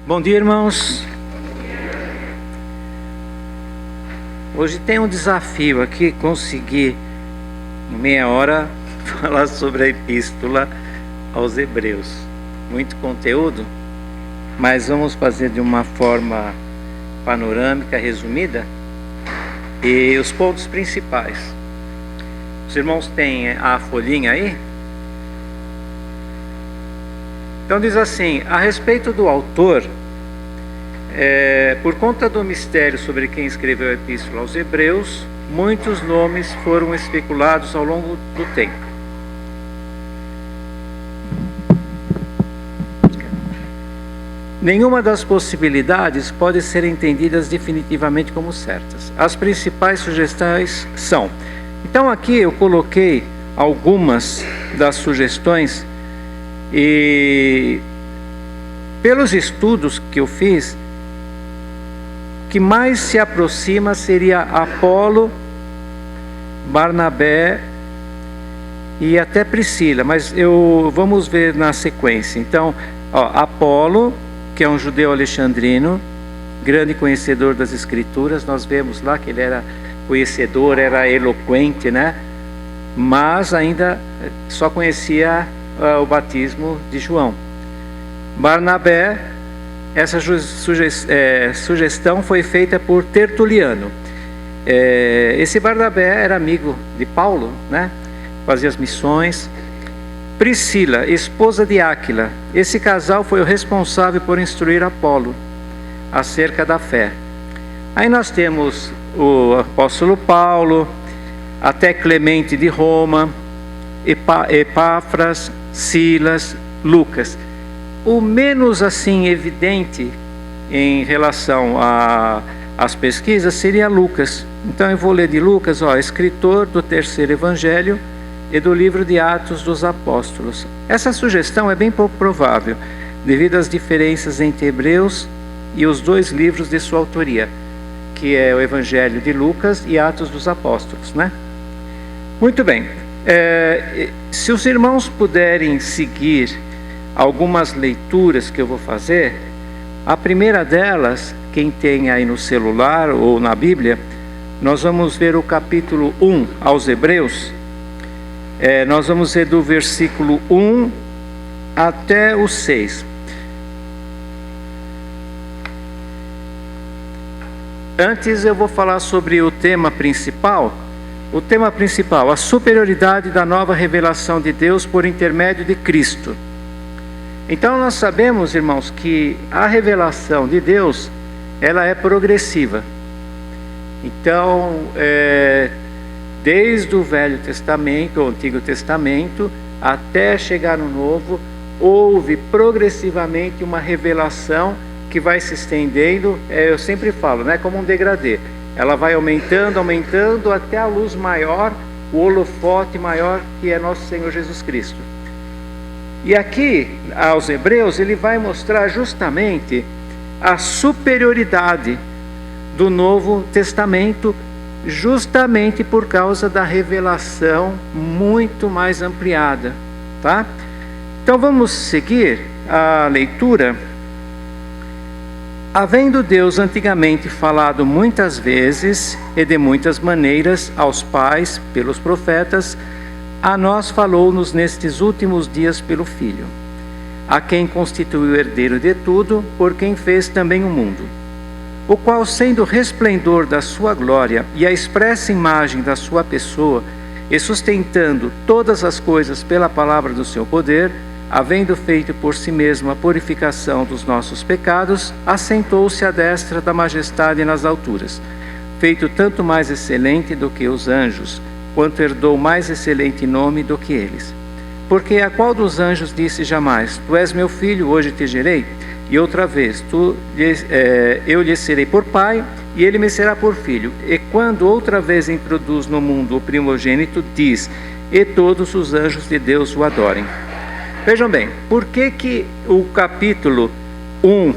Bom dia, irmãos. Hoje tem um desafio aqui, conseguir em meia hora falar sobre a epístola aos Hebreus. Muito conteúdo, mas vamos fazer de uma forma panorâmica, resumida, e os pontos principais. Os irmãos têm a folhinha aí? Então diz assim: a respeito do autor, por conta do mistério sobre quem escreveu a epístola aos Hebreus, muitos nomes foram especulados ao longo do tempo. Nenhuma das possibilidades pode ser entendidas definitivamente como certas. As principais sugestões são... Então aqui eu coloquei algumas das sugestões e pelos estudos que eu fiz, o que mais se aproxima seria Apolo, Barnabé e até Priscila, mas vamos ver na sequência. Então, Apolo, que é um judeu alexandrino, grande conhecedor das escrituras, nós vemos lá que ele era conhecedor, era eloquente, né? Mas ainda só conhecia o batismo de João. Barnabé, essa sugestão foi feita por Tertuliano. Esse Barnabé era amigo de Paulo, né? Fazia as missões. Priscila, esposa de Áquila. Esse casal foi o responsável por instruir Apolo acerca da fé. Aí nós temos o apóstolo Paulo, até Clemente de Roma, Epáfras, Silas, Lucas. O menos assim evidente em relação às pesquisas seria Lucas. Então eu vou ler de Lucas, escritor do terceiro evangelho e do livro de Atos dos Apóstolos. Essa sugestão é bem pouco provável, devido às diferenças entre Hebreus e os dois livros de sua autoria, que é o Evangelho de Lucas e Atos dos Apóstolos, né? Muito bem. Se os irmãos puderem seguir algumas leituras que eu vou fazer, a primeira delas, quem tem aí no celular ou na Bíblia, nós vamos ver o capítulo 1 aos Hebreus. Nós vamos ver do versículo 1 até o 6. Antes eu vou falar sobre o tema principal. O tema principal, a superioridade da nova revelação de Deus por intermédio de Cristo. Então nós sabemos, irmãos, que a revelação de Deus, ela é progressiva. Então, desde o Velho Testamento, o Antigo Testamento, até chegar no Novo, houve progressivamente uma revelação que vai se estendendo, eu sempre falo, né, como um degradê. Ela vai aumentando, até a luz maior, o holofote maior, que é nosso Senhor Jesus Cristo. E aqui, aos Hebreus, ele vai mostrar justamente a superioridade do Novo Testamento, justamente por causa da revelação muito mais ampliada, tá? Então vamos seguir a leitura. Havendo Deus antigamente falado muitas vezes e de muitas maneiras aos pais pelos profetas, a nós falou-nos nestes últimos dias pelo Filho, a quem constituiu herdeiro de tudo, por quem fez também o mundo, o qual, sendo o resplendor da sua glória e a expressa imagem da sua pessoa, e sustentando todas as coisas pela palavra do seu poder, havendo feito por si mesmo a purificação dos nossos pecados, assentou-se à destra da majestade nas alturas, feito tanto mais excelente do que os anjos, quanto herdou mais excelente nome do que eles. Porque a qual dos anjos disse jamais: Tu és meu filho, hoje te gerei? E outra vez: eu lhe serei por pai, e ele me será por filho. E quando outra vez introduz no mundo o primogênito, diz: E todos os anjos de Deus o adorem. Vejam bem, por que o capítulo 1,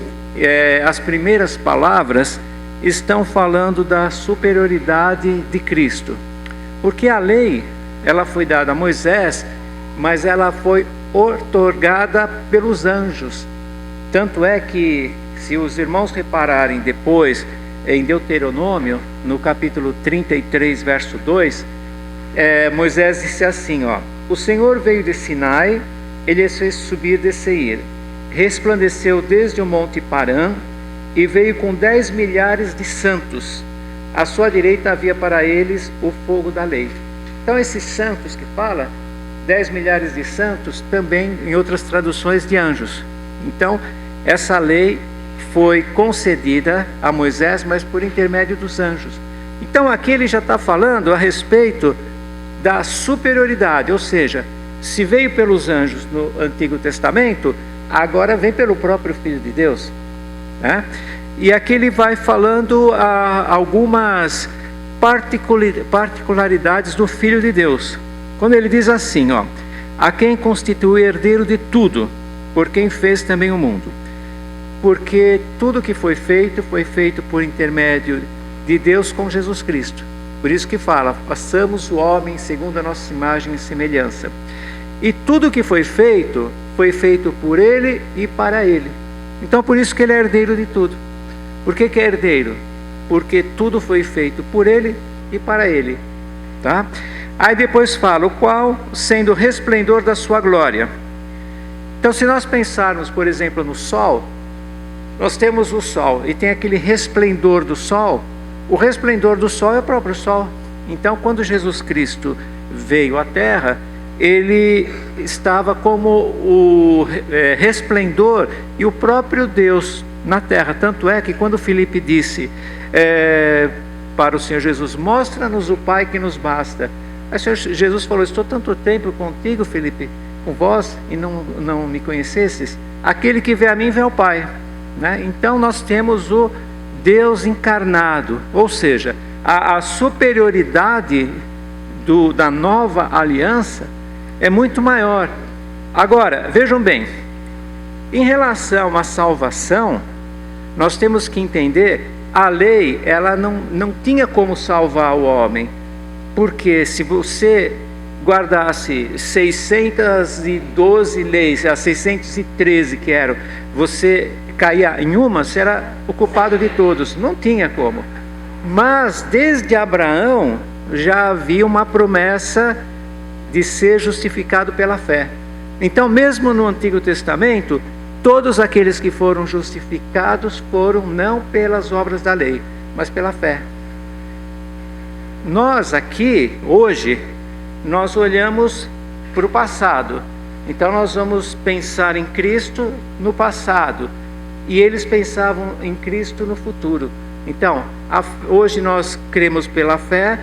as primeiras palavras, estão falando da superioridade de Cristo? Porque a lei, ela foi dada a Moisés, mas ela foi outorgada pelos anjos. Tanto é que Se os irmãos repararem depois, em Deuteronômio, no capítulo 33, verso 2, Moisés disse assim, ó: o Senhor veio de Sinai, ele os fez subir de Seir, resplandeceu desde o monte Parã, e veio com 10 milhares de santos. À sua direita havia para eles o fogo da lei. Então esses santos que fala, 10 milhares de santos, também em outras traduções de anjos. Então essa lei foi concedida a Moisés, mas por intermédio dos anjos. Então aqui ele já está falando a respeito da superioridade, ou seja, se veio pelos anjos no Antigo Testamento, agora vem pelo próprio Filho de Deus, né? E aqui ele vai falando algumas particularidades do Filho de Deus. Quando ele diz assim, ó: a quem constituiu herdeiro de tudo, por quem fez também o mundo. Porque tudo que foi feito por intermédio de Deus com Jesus Cristo. Por isso que fala, façamos o homem segundo a nossa imagem e semelhança. E tudo que foi feito por ele e para ele. Então por isso que ele é herdeiro de tudo. Por que é herdeiro? Porque tudo foi feito por ele e para ele, tá? Aí depois fala, o qual, sendo o resplendor da sua glória. Então se nós pensarmos, por exemplo, no sol, nós temos o sol e tem aquele resplendor do sol. O resplendor do sol é o próprio sol. Então quando Jesus Cristo veio à terra, ele estava como o resplendor e o próprio Deus na terra. Tanto é que quando Filipe disse para o Senhor Jesus, mostra-nos o Pai que nos basta. Aí o Senhor Jesus falou, estou tanto tempo contigo, Filipe, com vós, e não me conhecestes. Aquele que vê a mim, vê ao Pai, né? Então nós temos o Deus encarnado, ou seja, a superioridade da nova aliança é muito maior. Agora, vejam bem, em relação à salvação, nós temos que entender, a lei, ela não tinha como salvar o homem, porque se você guardasse 612 leis, as 613 que eram, você caía em uma, você era o culpado de todos, não tinha como. Mas desde Abraão já havia uma promessa de ser justificado pela fé. Então mesmo no Antigo Testamento, todos aqueles que foram justificados foram não pelas obras da lei, mas pela fé. Nós aqui, hoje, nós olhamos para o passado. Então nós vamos pensar em Cristo no passado, e eles pensavam em Cristo no futuro. Então, hoje nós cremos pela fé,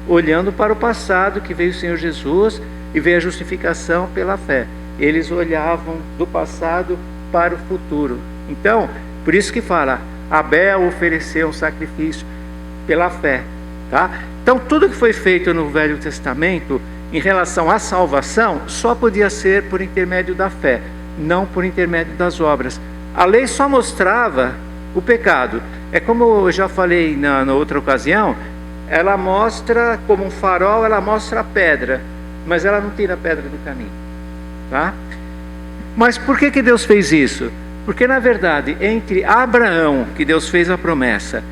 olhando para o passado, que veio o Senhor Jesus, e veio a justificação pela fé. Eles olhavam do passado para o futuro. Então, por isso que fala, Abel ofereceu um sacrifício pela fé, tá? Então, tudo que foi feito no Velho Testamento, em relação à salvação, só podia ser por intermédio da fé, não por intermédio das obras. A lei só mostrava o pecado. É como eu já falei na outra ocasião, ela mostra como um farol, ela mostra a pedra, mas ela não tira a pedra do caminho, tá? Mas por que Deus fez isso? Porque na verdade, entre Abraão, que Deus fez a promessa,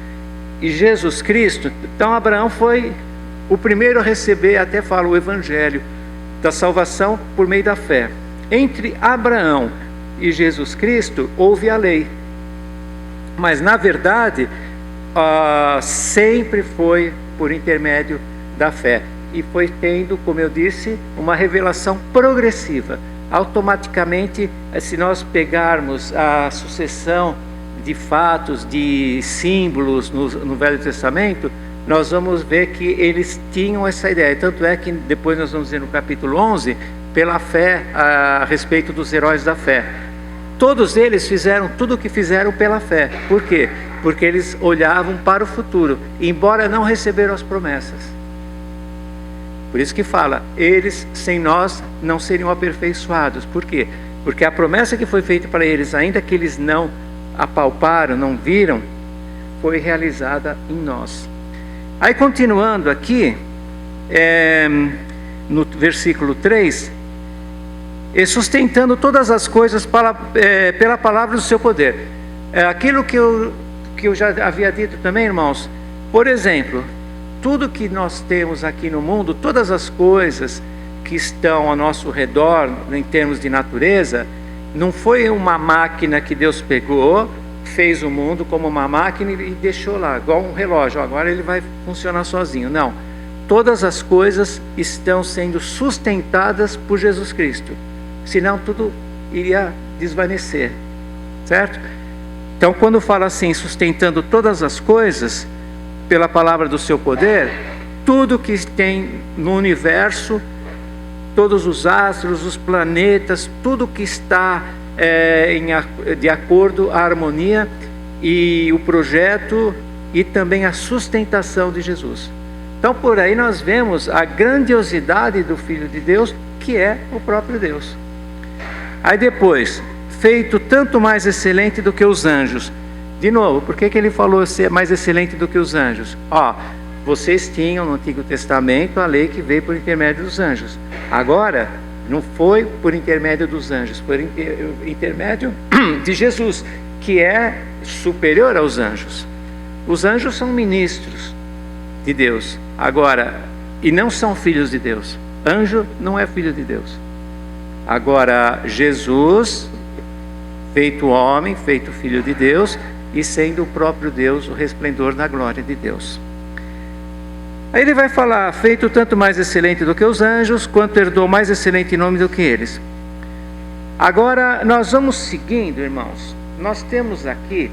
e Jesus Cristo, então Abraão foi o primeiro a receber, até fala, o evangelho da salvação por meio da fé. Entre Abraão e Jesus Cristo houve a lei, mas na verdade sempre foi por intermédio da fé, e foi tendo, como eu disse, uma revelação progressiva. Automaticamente, se nós pegarmos a sucessão de fatos, de símbolos no Velho Testamento, nós vamos ver que eles tinham essa ideia. Tanto é que depois nós vamos ver no capítulo 11, pela fé, a respeito dos heróis da fé. Todos eles fizeram tudo o que fizeram pela fé. Por quê? Porque eles olhavam para o futuro, embora não receberam as promessas. Por isso que fala, eles sem nós não seriam aperfeiçoados. Por quê? Porque a promessa que foi feita para eles, ainda que eles não apalparam, não viram, foi realizada em nós. Aí continuando aqui, no versículo 3, e sustentando todas as coisas pela palavra do seu poder. Aquilo que eu já havia dito também, irmãos. Por exemplo, tudo que nós temos aqui no mundo, todas as coisas que estão ao nosso redor, em termos de natureza, não foi uma máquina que Deus pegou, fez o mundo como uma máquina e deixou lá, igual um relógio, agora ele vai funcionar sozinho. Não, todas as coisas estão sendo sustentadas por Jesus Cristo, senão tudo iria desvanecer, certo? Então, quando fala assim, sustentando todas as coisas, pela palavra do seu poder, tudo que tem no universo, todos os astros, os planetas, tudo que está de acordo à harmonia e o projeto e também a sustentação de Jesus. Então, por aí nós vemos a grandiosidade do Filho de Deus, que é o próprio Deus. Aí depois, feito tanto mais excelente do que os anjos. De novo, por que ele falou ser mais excelente do que os anjos? Vocês tinham no Antigo Testamento a lei que veio por intermédio dos anjos. Agora, não foi por intermédio dos anjos, foi por intermédio de Jesus, que é superior aos anjos. Os anjos são ministros de Deus, agora, e não são filhos de Deus. Anjo não é filho de Deus. Agora, Jesus, feito homem, feito filho de Deus, e sendo o próprio Deus, o resplendor da glória de Deus. Aí ele vai falar, feito tanto mais excelente do que os anjos, quanto herdou mais excelente nome do que eles. Agora, nós vamos seguindo, irmãos. Nós temos aqui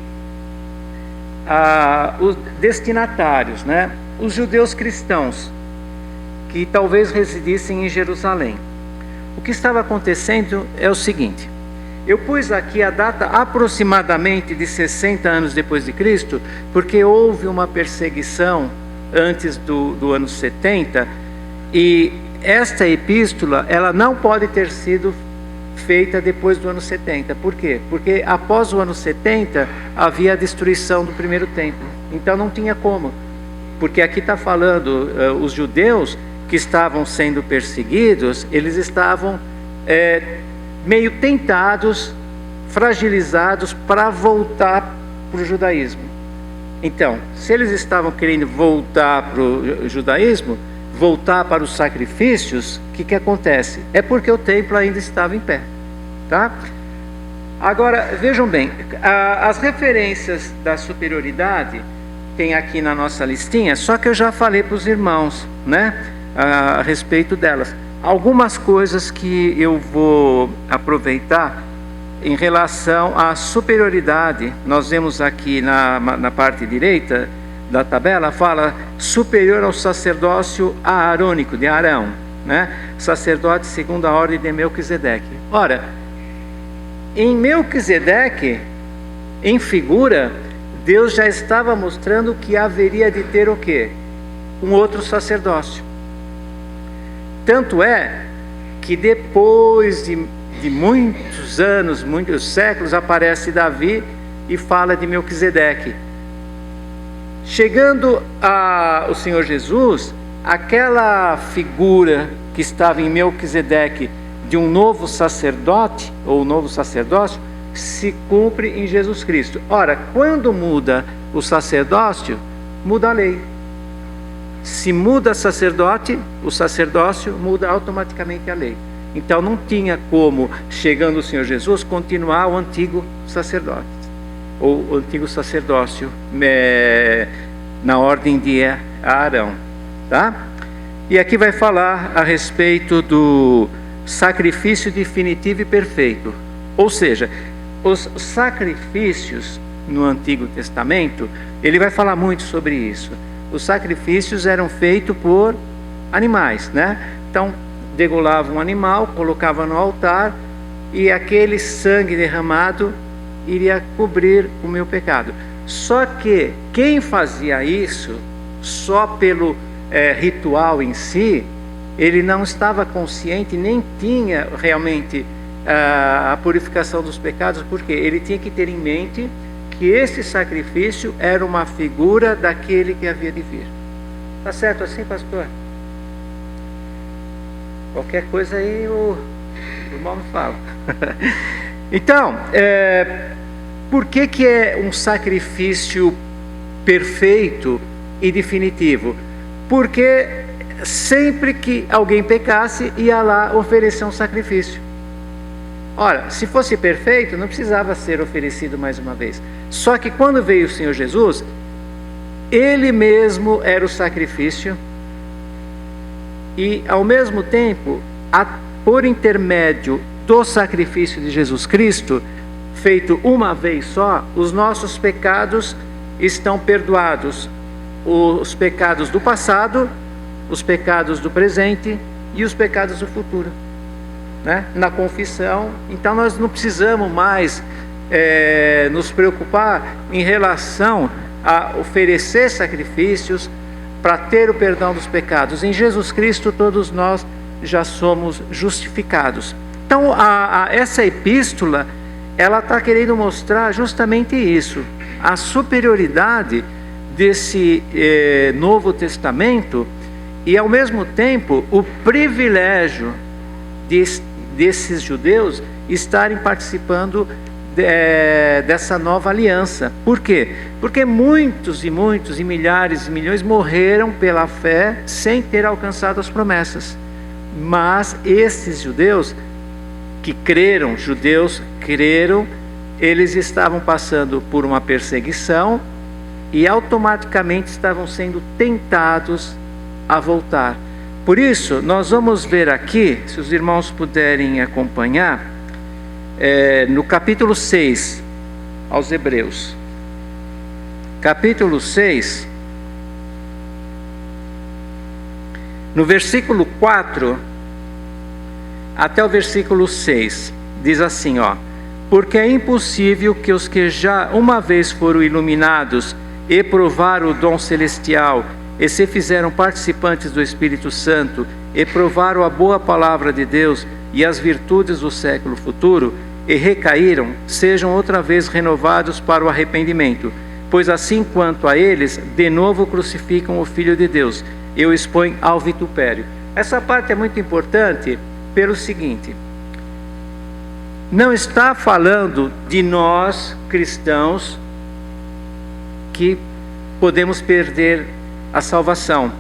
os destinatários, né? Os judeus cristãos, que talvez residissem em Jerusalém. O que estava acontecendo é o seguinte: eu pus aqui a data aproximadamente de 60 anos depois de Cristo, porque houve uma perseguição antes do ano 70, e esta epístola, ela não pode ter sido feita depois do ano 70. Por quê? Porque após o ano 70, havia a destruição do primeiro templo. Então não tinha como. Porque aqui está falando, os judeus que estavam sendo perseguidos, eles estavam meio tentados, fragilizados para voltar para o judaísmo. Então, se eles estavam querendo voltar para o judaísmo, voltar para os sacrifícios, o que acontece? É porque o templo ainda estava em pé, tá? Agora, vejam bem, as referências da superioridade tem aqui na nossa listinha, só que eu já falei para os irmãos, né, a respeito delas. Algumas coisas que eu vou aproveitar em relação à superioridade. Nós vemos aqui na parte direita da tabela, fala superior ao sacerdócio aarônico, de Arão, né? Sacerdote segundo a ordem de Melquisedeque. Ora, em Melquisedeque, em figura, Deus já estava mostrando que haveria de ter o quê? Um outro sacerdócio. Tanto é que depois de muitos anos, muitos séculos, aparece Davi e fala de Melquisedeque. Chegando ao Senhor Jesus, aquela figura que estava em Melquisedeque de um novo sacerdote, ou novo sacerdócio, se cumpre em Jesus Cristo. Ora, quando muda o sacerdócio, muda a lei. Se muda sacerdote, o sacerdócio muda automaticamente a lei. Então não tinha como, chegando o Senhor Jesus, continuar o antigo sacerdote, ou o antigo sacerdócio na ordem de Arão, tá? E aqui vai falar a respeito do sacrifício definitivo e perfeito. Ou seja, os sacrifícios no Antigo Testamento, ele vai falar muito sobre isso. Os sacrifícios eram feitos por animais, né? Então, degolava um animal, colocava no altar, e aquele sangue derramado iria cobrir o meu pecado. Só que quem fazia isso, só pelo ritual em si, ele não estava consciente, nem tinha realmente a purificação dos pecados, porque ele tinha que ter em mente que esse sacrifício era uma figura daquele que havia de vir. Tá certo assim, pastor? Qualquer coisa aí o irmão me fala. Então, Por que é um sacrifício perfeito e definitivo? Porque sempre que alguém pecasse, ia lá oferecer um sacrifício. Ora, se fosse perfeito, não precisava ser oferecido mais uma vez. Só que quando veio o Senhor Jesus, Ele mesmo era o sacrifício, e ao mesmo tempo, por intermédio do sacrifício de Jesus Cristo, feito uma vez só, os nossos pecados estão perdoados. Os pecados do passado, os pecados do presente e os pecados do futuro, né? Na confissão. Então nós não precisamos mais nos preocupar em relação a oferecer sacrifícios para ter o perdão dos pecados. Em Jesus Cristo todos nós já somos justificados. Então essa epístola, ela está querendo mostrar justamente isso, a superioridade desse Novo Testamento, e ao mesmo tempo o privilégio desses judeus estarem participando dessa nova aliança. Por quê? Porque muitos e muitos e milhares e milhões morreram pela fé sem ter alcançado as promessas. Mas esses judeus creram, eles estavam passando por uma perseguição e automaticamente estavam sendo tentados a voltar. Por isso, nós vamos ver aqui, se os irmãos puderem acompanhar, no capítulo 6, aos Hebreus. Capítulo 6, no versículo 4 até o versículo 6, diz assim, porque é impossível que os que já uma vez foram iluminados e provaram o dom celestial, e se fizeram participantes do Espírito Santo, e provaram a boa palavra de Deus e as virtudes do século futuro, e recaíram, sejam outra vez renovados para o arrependimento. Pois assim quanto a eles, de novo crucificam o Filho de Deus, e o expõem ao vitupério. Essa parte é muito importante pelo seguinte: não está falando de nós, cristãos, que podemos perder a salvação.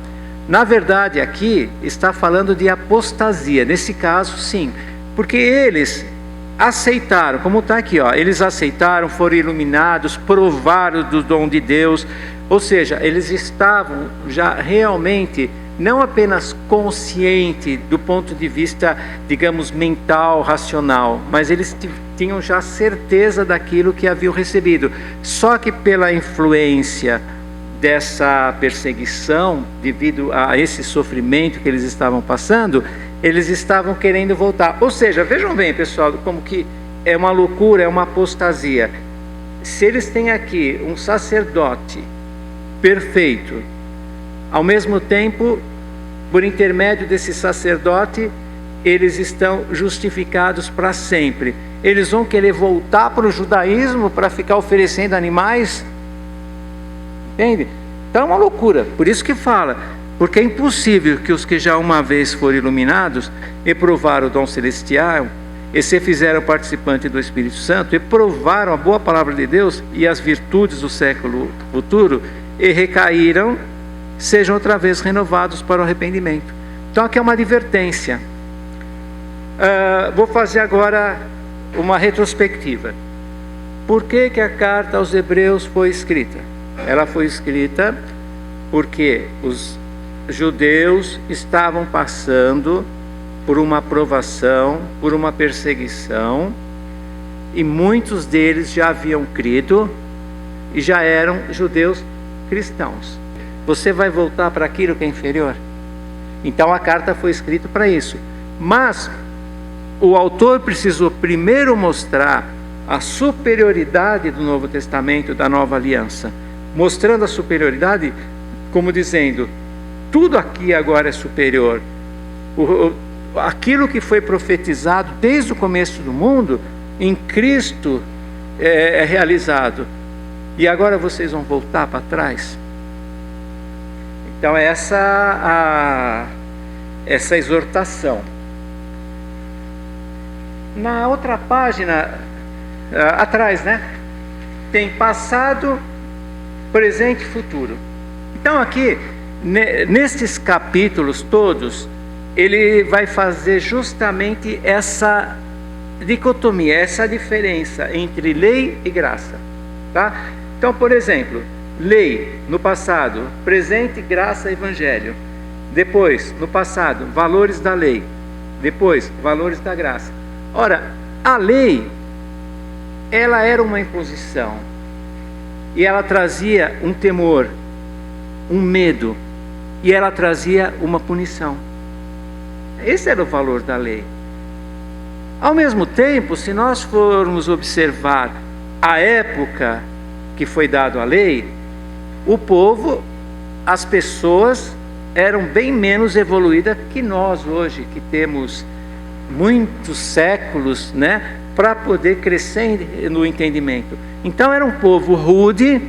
Na verdade, aqui está falando de apostasia. Nesse caso, sim, porque eles aceitaram, como está aqui, eles aceitaram, foram iluminados, provaram do dom de Deus, ou seja, eles estavam já realmente não apenas conscientes do ponto de vista, digamos, mental, racional, mas eles tinham já certeza daquilo que haviam recebido. Só que pela influência dessa perseguição, devido a esse sofrimento que eles estavam passando, eles estavam querendo voltar. Ou seja, vejam bem, pessoal, como que é uma loucura, é uma apostasia. Se eles têm aqui um sacerdote perfeito, ao mesmo tempo, por intermédio desse sacerdote, eles estão justificados para sempre. Eles vão querer voltar para o judaísmo para ficar oferecendo animais? Entende? Então é uma loucura. Por isso que fala, porque é impossível que os que já uma vez foram iluminados e provaram o dom celestial, e se fizeram participante do Espírito Santo, e provaram a boa palavra de Deus e as virtudes do século futuro, e recaíram, sejam outra vez renovados para o arrependimento. Então aqui é uma advertência. Vou fazer agora uma retrospectiva. Por que a carta aos Hebreus foi escrita? Ela foi escrita porque os judeus estavam passando por uma provação, por uma perseguição, e muitos deles já haviam crido e já eram judeus cristãos. Você vai voltar para aquilo que é inferior? Então a carta foi escrita para isso. Mas o autor precisou primeiro mostrar a superioridade do Novo Testamento, da Nova Aliança, mostrando a superioridade, como dizendo, tudo aqui agora é superior. Aquilo que foi profetizado desde o começo do mundo, em Cristo é realizado. E agora vocês vão voltar para trás? Então essa exortação. Na outra página, atrás, né? tem passado, presente e futuro. Então aqui, nestes capítulos todos, ele vai fazer justamente essa dicotomia, essa diferença entre lei e graça, tá? Então, por exemplo, lei no passado, presente, graça, evangelho. Depois, no passado, valores da lei. Depois, valores da graça. Ora, a lei, ela era uma imposição. E ela trazia um temor, um medo. E ela trazia uma punição. Esse era o valor da lei. Ao mesmo tempo, se nós formos observar a época que foi dado a lei, o povo, as pessoas eram bem menos evoluídas que nós hoje, que temos muitos séculos, né, para poder crescer no entendimento. Então era um povo rude,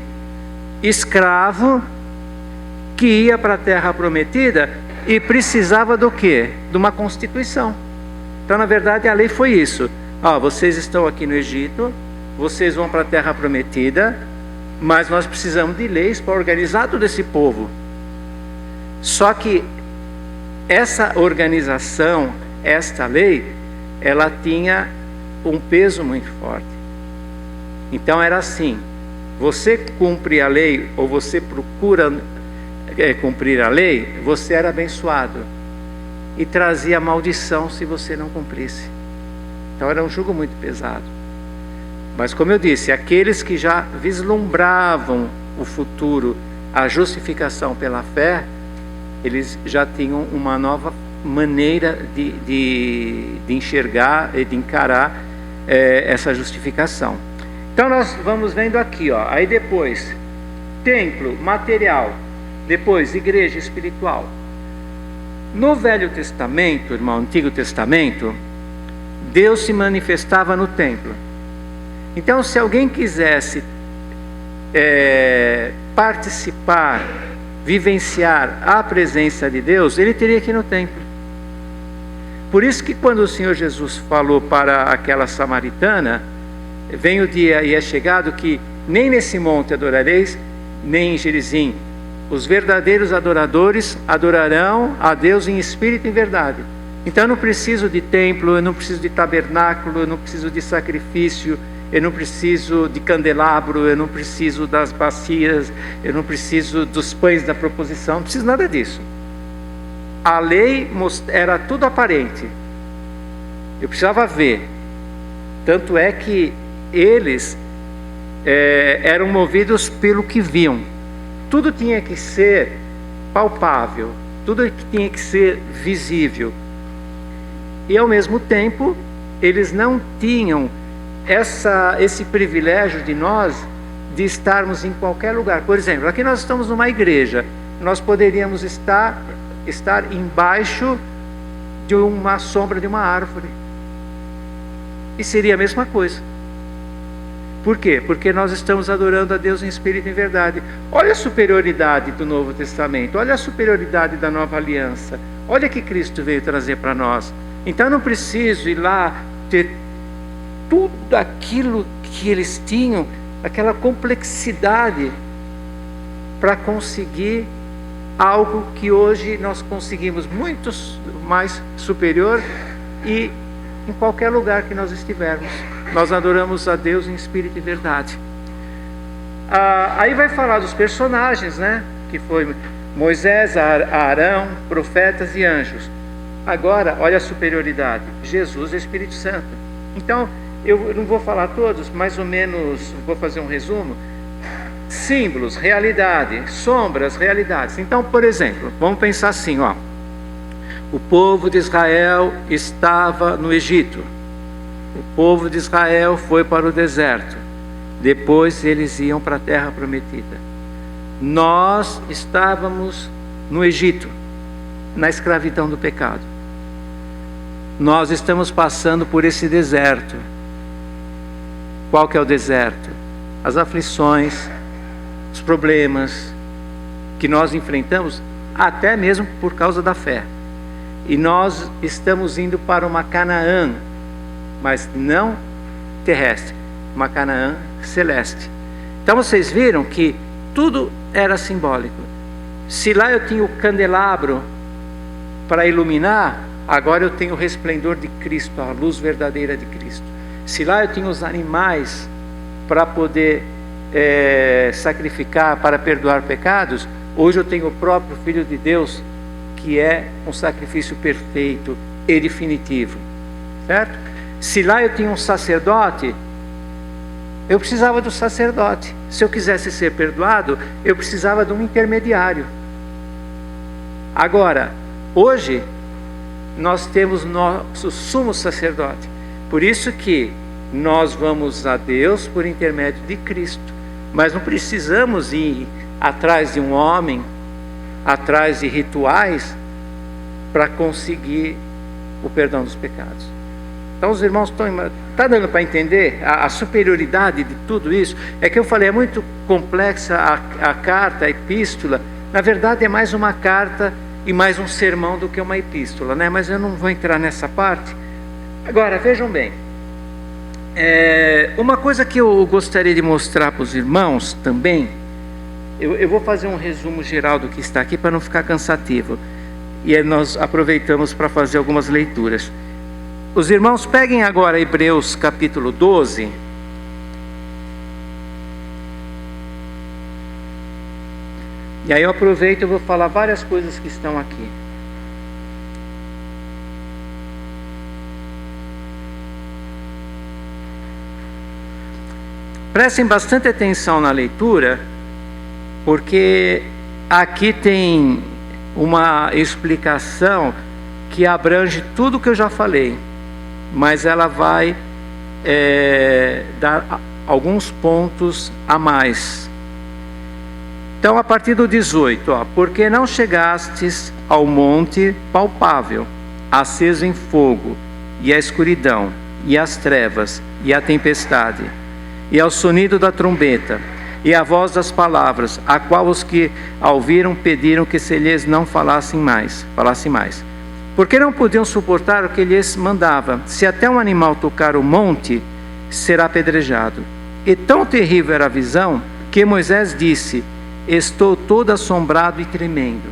escravo, que ia para a terra prometida e precisava do quê? De uma constituição. Então, na verdade, a lei foi isso. Vocês estão aqui no Egito, vocês vão para a terra prometida, mas nós precisamos de leis para organizar todo esse povo. Só que essa organização, esta lei, ela tinha um peso muito forte. Então era assim: você cumpre a lei, ou você procura cumprir a lei, você era abençoado, e trazia maldição se você não cumprisse. Então era um jugo muito pesado. Mas, como eu disse, aqueles que já vislumbravam o futuro, a justificação pela fé, eles já tinham uma nova maneira de enxergar e de encarar essa justificação. Então nós vamos vendo aqui, aí depois, templo material, depois igreja espiritual. No Velho Testamento, irmão, Antigo Testamento, Deus se manifestava no templo. Então, se alguém quisesse participar, vivenciar a presença de Deus, ele teria que ir no templo. Por isso que quando o Senhor Jesus falou para aquela samaritana, vem o dia e é chegado que nem nesse monte adorareis, nem em Gerizim. Os verdadeiros adoradores adorarão a Deus em espírito e em verdade. Então eu não preciso de templo, eu não preciso de tabernáculo, eu não preciso de sacrifício, eu não preciso de candelabro, eu não preciso das bacias, eu não preciso dos pães da proposição, não preciso nada disso. A lei era tudo aparente. Eu precisava ver. Tanto é que eles eram movidos pelo que viam. Tudo tinha que ser palpável, tudo tinha que ser visível. E ao mesmo tempo, eles não tinham esse privilégio de nós de estarmos em qualquer lugar. Por exemplo, aqui nós estamos numa igreja, nós poderíamos estar embaixo de uma sombra de uma árvore. E seria a mesma coisa. Por quê? Porque nós estamos adorando a Deus em espírito e em verdade. Olha a superioridade do Novo Testamento, olha a superioridade da Nova Aliança, olha o que Cristo veio trazer para nós. Então eu não preciso ir lá ter tudo aquilo que eles tinham, aquela complexidade, para conseguir algo que hoje nós conseguimos muito mais superior, e em qualquer lugar que nós estivermos, nós adoramos a Deus em espírito e verdade. Aí vai falar dos personagens, né? Que foi Moisés, Arão, profetas e anjos. Agora, olha a superioridade: Jesus e o Espírito Santo. Então, eu não vou falar todos, mais ou menos, vou fazer um resumo. Símbolos, realidade; sombras, realidades. Então, por exemplo, vamos pensar assim, o povo de Israel estava no Egito. O povo de Israel foi para o deserto. Depois eles iam para a terra prometida. Nós estávamos no Egito, na escravidão do pecado. Nós estamos passando por esse deserto. Qual que é o deserto? As aflições, os problemas que nós enfrentamos, até mesmo por causa da fé. E nós estamos indo para uma Canaã, mas não terrestre, uma Canaã celeste. Então vocês viram que tudo era simbólico. Se lá eu tinha o candelabro para iluminar, agora eu tenho o resplendor de Cristo, a luz verdadeira de Cristo. Se lá eu tinha os animais para poder sacrificar, para perdoar pecados, hoje eu tenho o próprio Filho de Deus, que é um sacrifício perfeito e definitivo, certo? Se lá eu tinha um sacerdote, eu precisava do sacerdote. Se eu quisesse ser perdoado, eu precisava de um intermediário. Agora, hoje, nós temos nosso sumo sacerdote. Por isso que nós vamos a Deus por intermédio de Cristo. Mas não precisamos ir atrás de um homem, atrás de rituais, para conseguir o perdão dos pecados. Então os irmãos estão... Está dando para entender a superioridade de tudo isso? É que eu falei, é muito complexa a carta, a epístola. Na verdade é mais uma carta e mais um sermão do que uma epístola, né? Mas eu não vou entrar nessa parte. Agora, vejam bem. Uma coisa que eu gostaria de mostrar para os irmãos também, eu vou fazer um resumo geral do que está aqui para não ficar cansativo. E aí nós aproveitamos para fazer algumas leituras. Os irmãos peguem agora Hebreus capítulo 12. E aí eu aproveito e vou falar várias coisas que estão aqui. Prestem bastante atenção na leitura, porque aqui tem uma explicação que abrange tudo que eu já falei, mas ela vai dar alguns pontos a mais. Então, a partir do 18, porque não chegastes ao monte palpável, aceso em fogo, e a escuridão, e as trevas, e a tempestade, e ao sonido da trombeta, e a voz das palavras, a qual os que a ouviram pediram que se lhes não falasse mais. Porque não podiam suportar o que lhes mandava. Se até um animal tocar o monte, será apedrejado. E tão terrível era a visão, que Moisés disse: estou todo assombrado e tremendo.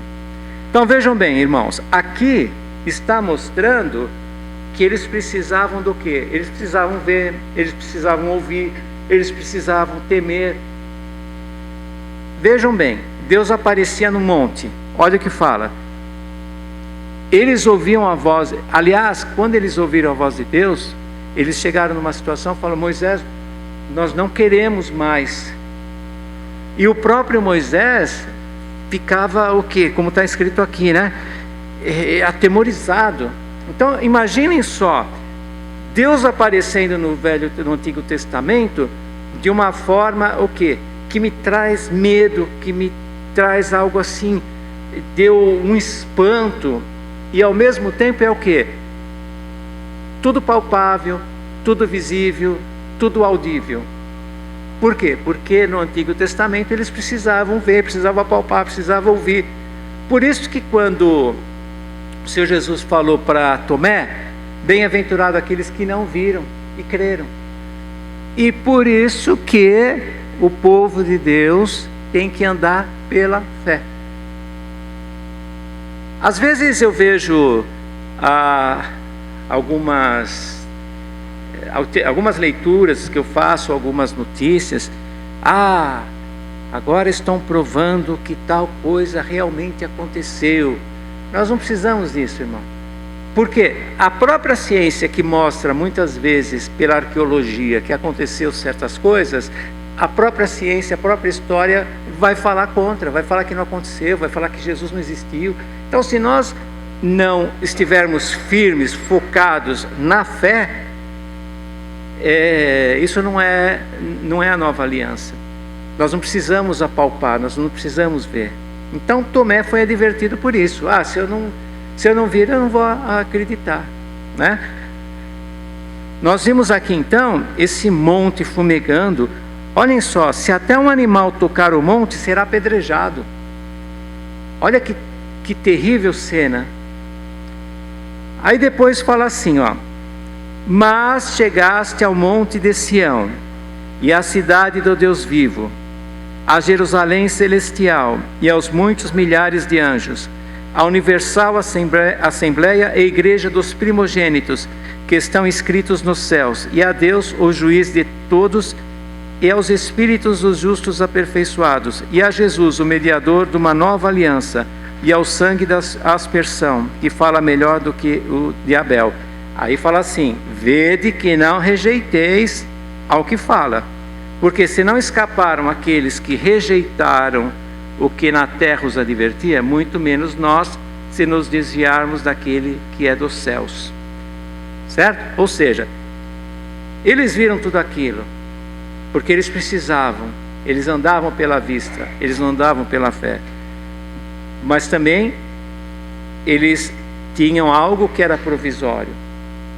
Então vejam bem, irmãos, aqui está mostrando que eles precisavam do quê? Eles precisavam ver, eles precisavam ouvir, eles precisavam temer. Vejam bem, Deus aparecia no monte. Olha o que fala. Eles ouviam a voz. Aliás, quando eles ouviram a voz de Deus, eles chegaram numa situação e falaram: Moisés, nós não queremos mais. E o próprio Moisés ficava o quê? Como está escrito aqui, né? Atemorizado. Então, imaginem só, Deus aparecendo no Antigo Testamento de uma forma, o quê? Que me traz medo, que me traz algo assim, deu um espanto, e ao mesmo tempo é o quê? Tudo palpável, tudo visível, tudo audível. Por quê? Porque no Antigo Testamento eles precisavam ver, precisavam palpar, precisavam ouvir. Por isso que quando o Senhor Jesus falou para Tomé: bem-aventurado aqueles que não viram e creram. E por isso que o povo de Deus tem que andar pela fé. Às vezes eu vejo algumas leituras que eu faço, algumas notícias. Agora estão provando que tal coisa realmente aconteceu. Nós não precisamos disso, irmão. Porque a própria ciência, que mostra muitas vezes pela arqueologia que aconteceu certas coisas, a própria ciência, a própria história vai falar contra, vai falar que não aconteceu, vai falar que Jesus não existiu. Então, se nós não estivermos firmes, focados na fé, isso não é a nova aliança. Nós não precisamos apalpar, nós não precisamos ver. Então Tomé foi advertido por isso. Se eu não vir, eu não vou acreditar, né? Nós vimos aqui então esse monte fumegando. Olhem só, se até um animal tocar o monte, será apedrejado. Olha que terrível cena. Aí depois fala assim, mas chegaste ao monte de Sião, e à cidade do Deus vivo, a Jerusalém celestial e aos muitos milhares de anjos, a universal assembleia e igreja dos primogênitos que estão inscritos nos céus, e a Deus, o juiz de todos, e aos espíritos dos justos aperfeiçoados, e a Jesus, o mediador de uma nova aliança, e ao sangue da aspersão, que fala melhor do que o de Abel. Aí fala assim: vede que não rejeiteis ao que fala, porque se não escaparam aqueles que rejeitaram o que na terra os advertia, muito menos nós, se nos desviarmos daquele que é dos céus. Certo? Ou seja, eles viram tudo aquilo, porque eles precisavam, eles andavam pela vista, eles não andavam pela fé. Mas também, eles tinham algo que era provisório.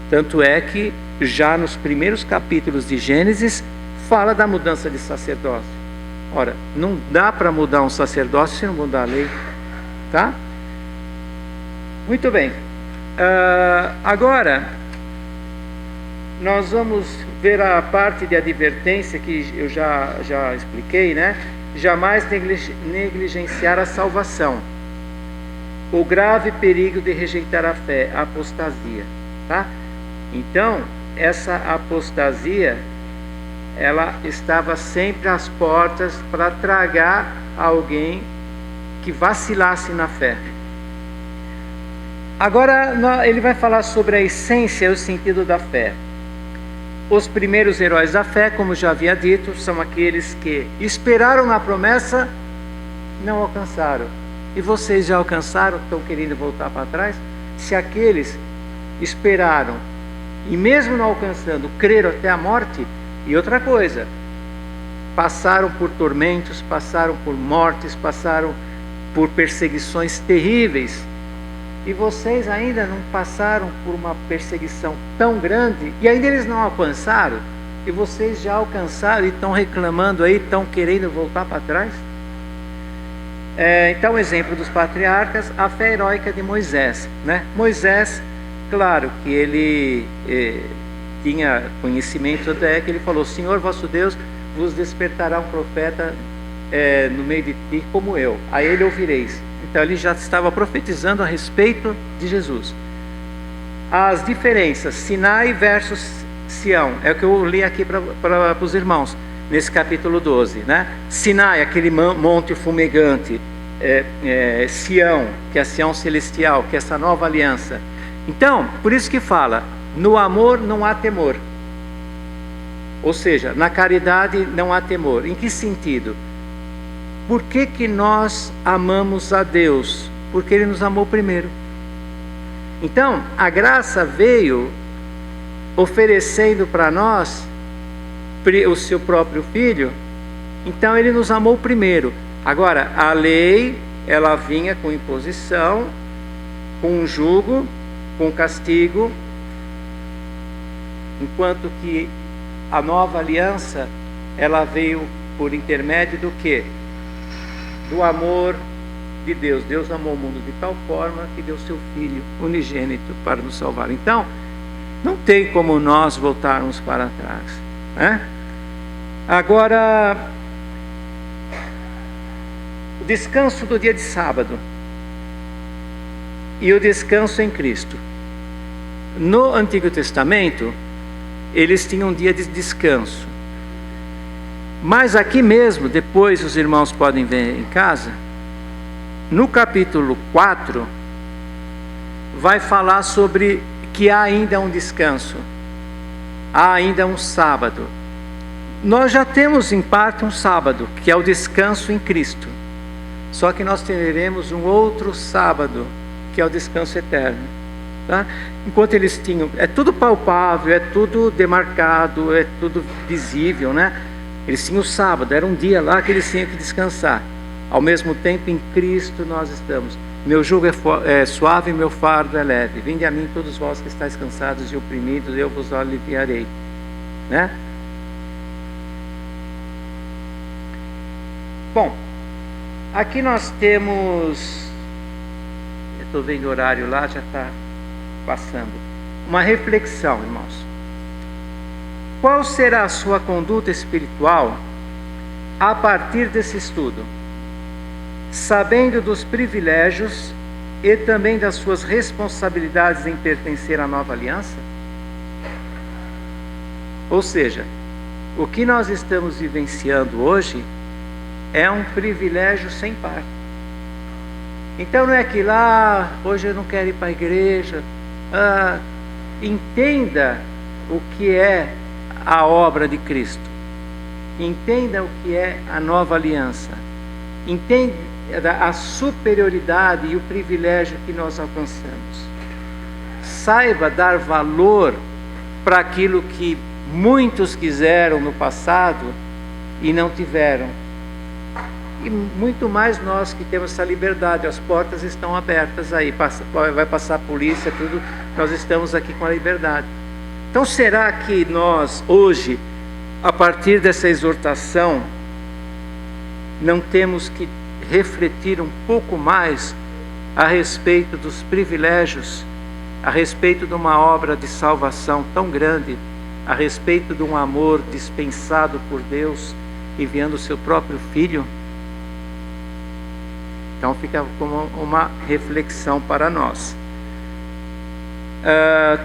Tanto é que, já nos primeiros capítulos de Gênesis, fala da mudança de sacerdócio. Ora, não dá para mudar um sacerdócio se não mudar a lei. Tá? Muito bem. Agora, nós vamos ver a parte de advertência que eu já expliquei, né? Jamais negligenciar a salvação. O grave perigo de rejeitar a fé, a apostasia. Tá? Então, essa apostasia, ela estava sempre às portas para tragar alguém que vacilasse na fé. Agora, ele vai falar sobre a essência e o sentido da fé. Os primeiros heróis da fé, como já havia dito, são aqueles que esperaram na promessa, não alcançaram. E vocês já alcançaram, estão querendo voltar para trás? Se aqueles esperaram e mesmo não alcançando, creram até a morte. E outra coisa, passaram por tormentos, passaram por mortes, passaram por perseguições terríveis. E vocês ainda não passaram por uma perseguição tão grande, e ainda eles não alcançaram, e vocês já alcançaram e estão reclamando aí, estão querendo voltar para trás? Então, o exemplo dos patriarcas, a fé heróica de Moisés, né? Moisés, claro que ele tinha conhecimento, até que ele falou: Senhor vosso Deus vos despertará um profeta no meio de ti como eu, a ele ouvireis. Então ele já estava profetizando a respeito de Jesus. As diferenças, Sinai versus Sião, é o que eu li aqui para os irmãos, nesse capítulo 12, né? Sinai, aquele monte fumegante, Sião, que é a Sião celestial, que é essa nova aliança. Então, por isso que fala, no amor não há temor. Ou seja, na caridade não há temor. Em que sentido? Por que nós amamos a Deus? Porque Ele nos amou primeiro. Então, a graça veio oferecendo para nós o seu próprio Filho. Então, Ele nos amou primeiro. Agora, a lei, ela vinha com imposição, com jugo, com castigo, enquanto que a nova aliança, ela veio por intermédio do quê? Do amor de Deus. Deus amou o mundo de tal forma que deu seu Filho unigênito para nos salvar. Então, não tem como nós voltarmos para trás, né? Agora, o descanso do dia de sábado e o descanso em Cristo. No Antigo Testamento, eles tinham um dia de descanso. Mas aqui mesmo, depois os irmãos podem ver em casa, no capítulo 4, vai falar sobre que há ainda um descanso, há ainda um sábado. Nós já temos em parte um sábado, que é o descanso em Cristo. Só que nós teremos um outro sábado, que é o descanso eterno. Tá? Enquanto eles tinham, é tudo palpável, é tudo demarcado, é tudo visível, né? Eles tinham o sábado, era um dia lá que eles tinham que descansar. Ao mesmo tempo, em Cristo nós estamos. Meu jugo é suave e meu fardo é leve. Vinde a mim todos vós que estáis cansados e oprimidos, eu vos aliviarei. Né? Bom, aqui nós temos... Eu estou vendo o horário lá, já está passando. Uma reflexão, irmãos. Qual será a sua conduta espiritual a partir desse estudo, sabendo dos privilégios e também das suas responsabilidades em pertencer à nova aliança? Ou seja, o que nós estamos vivenciando hoje é um privilégio sem par. Então não é que lá, hoje eu não quero ir para a igreja. Entenda o que é a obra de Cristo. Entenda o que é a nova aliança. Entenda a superioridade e o privilégio que nós alcançamos. Saiba dar valor para aquilo que muitos quiseram no passado e não tiveram. E muito mais nós que temos essa liberdade, as portas estão abertas aí, vai passar a polícia, tudo, nós estamos aqui com a liberdade. Então será que nós hoje, a partir dessa exortação, não temos que refletir um pouco mais a respeito dos privilégios, a respeito de uma obra de salvação tão grande, a respeito de um amor dispensado por Deus, enviando o seu próprio Filho? Então fica como uma reflexão para nós.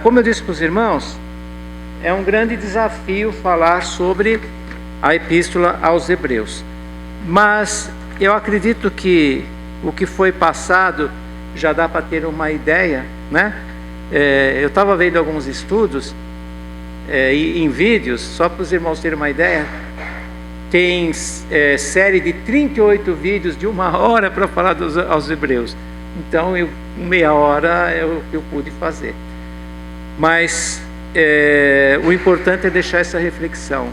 Como eu disse para os irmãos, é um grande desafio falar sobre a Epístola aos Hebreus. Mas eu acredito que o que foi passado já dá para ter uma ideia, né? Eu estava vendo alguns estudos em vídeos, só para os irmãos terem uma ideia. Tem série de 38 vídeos de 1 hora para falar aos Hebreus. Então, meia hora é o que eu pude fazer. Mas o importante é deixar essa reflexão.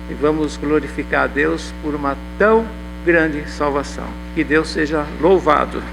E vamos glorificar a Deus por uma tão grande salvação. Que Deus seja louvado.